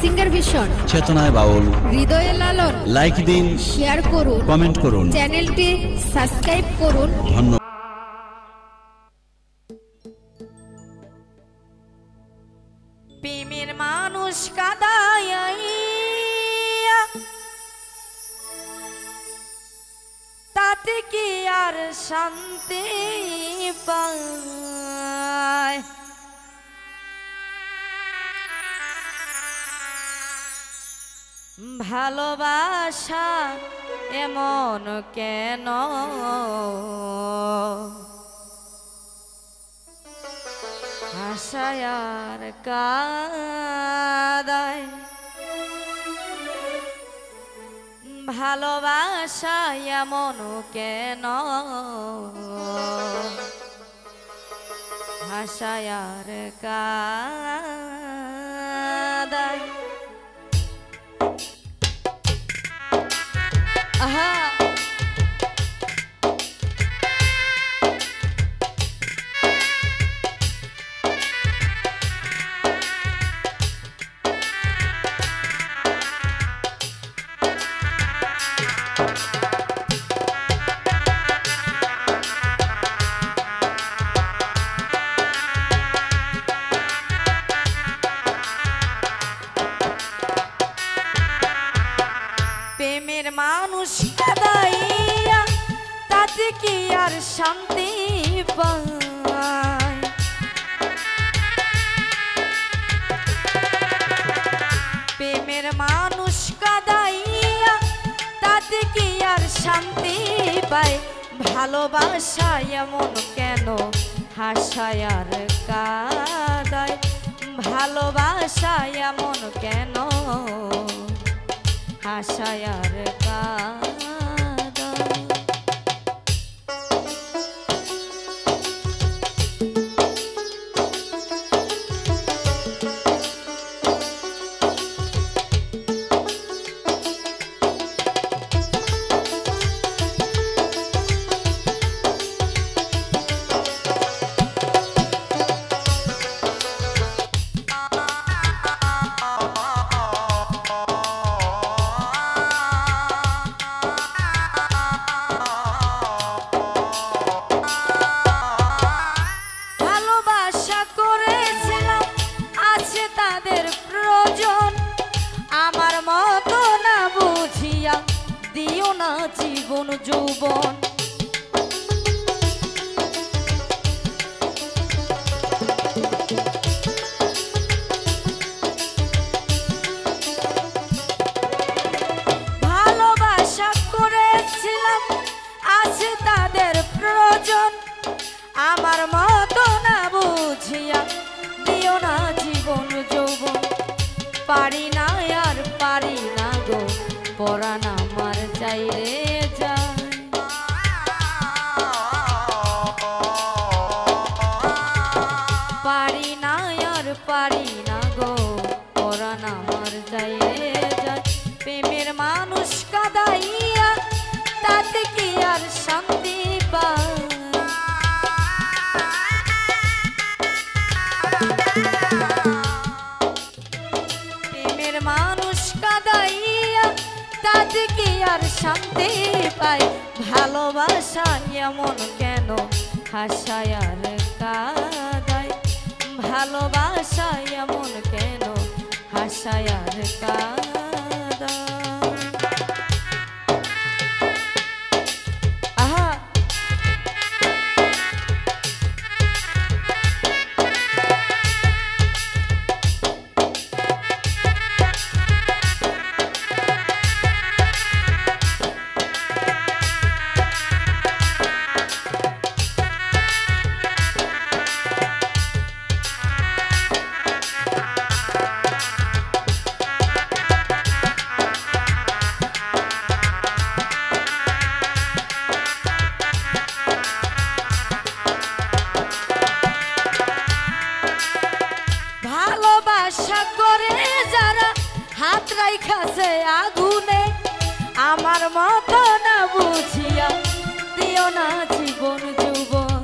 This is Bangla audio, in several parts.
সিঙ্গার ভিশন চেতনায় বাউল হৃদয়ে লালন। লাইক দিন, শেয়ার করুন, কমেন্ট করুন, চ্যানেলটি সাবস্ক্রাইব করুন। ধন্যবাদ। প্রেমের মানুষ কাদাইয়া তাতে কি আর শান্তি পায়? ভালোবাসা এমন কেন আশায় আর কাদায়? ভালোবাসা এমন কেন আশায় আর কাদায়? আহা প্রেমের মানুষ কাদাইয়া তাতে কি আর শান্তি পায়? প্রেমের মানুষ কাদাইয়া তাতে কি আর শান্তি পায়? ভালোবাসা এমন কেন হাসায় আর কাদায়? ভালোবাসা এমন কেন আশায় আর কাদায়? দিও না জীবন যৌবন, ভালোবাসা করেছিলাম আছে তাদের প্রয়োজন। আমার মতো না বুঝিয়া দিও না জীবন যৌবন। পারি না আর পারি না গো পরাণ আমার চাইরে যায়। পারি না আর পারি না গো পরাণ আমার চাইরে যায়। প্রেমের মানুষ কাদাইয়া তাতে কি আর শান্তি পায়? প্রেমের মানুষ কাদাইয়া তাতে কি আর শান্তি পায়? ভালোবাসা এমন কেন হাসায় আর কাদায়? ভালোবাসা এমন কেন হাসায় আর কাদায়? আহা হাত রাইখাছে আগুনে আমার মতো না বুঝিয়া দিও না জীবন যৌবন।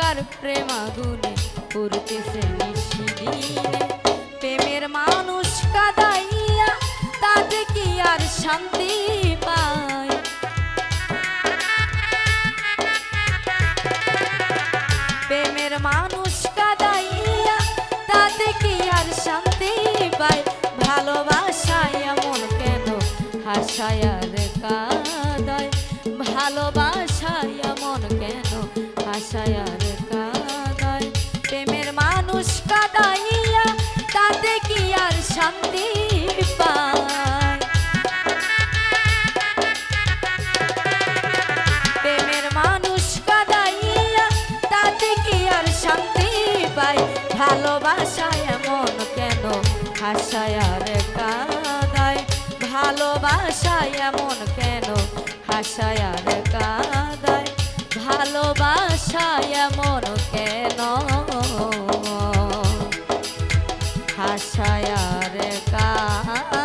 অন্ধকার প্রেম আগুনে পুড়তেছে নিশিদিনে প্রেমের মানুষ কাঁদাইয়া তাতে কি আর শান্তি পায় প্রেমের মানুষ কাঁদাইয়া তাতে কি আর শান্তি পায় ভালোবাসায় এমন কেন হাসায় আর কাঁদায় ভালোবাসায় এমন কেন হাসায় আর কাঁদায় প্রেমের মানুষ কাঁদাইয়া তাতে কি আর শান্তি পায় প্রেমের মানুষ কাঁদাইয়া তাতে কি আর শান্তি পায় ভালোবাসায় এমন কেন হাসায় আর কাঁদায় ভালোবাসায় এমন কেন হাসায় আর কাঁদায় ভালোবাসায় এমন কেন হাসায় আর কাঁদায়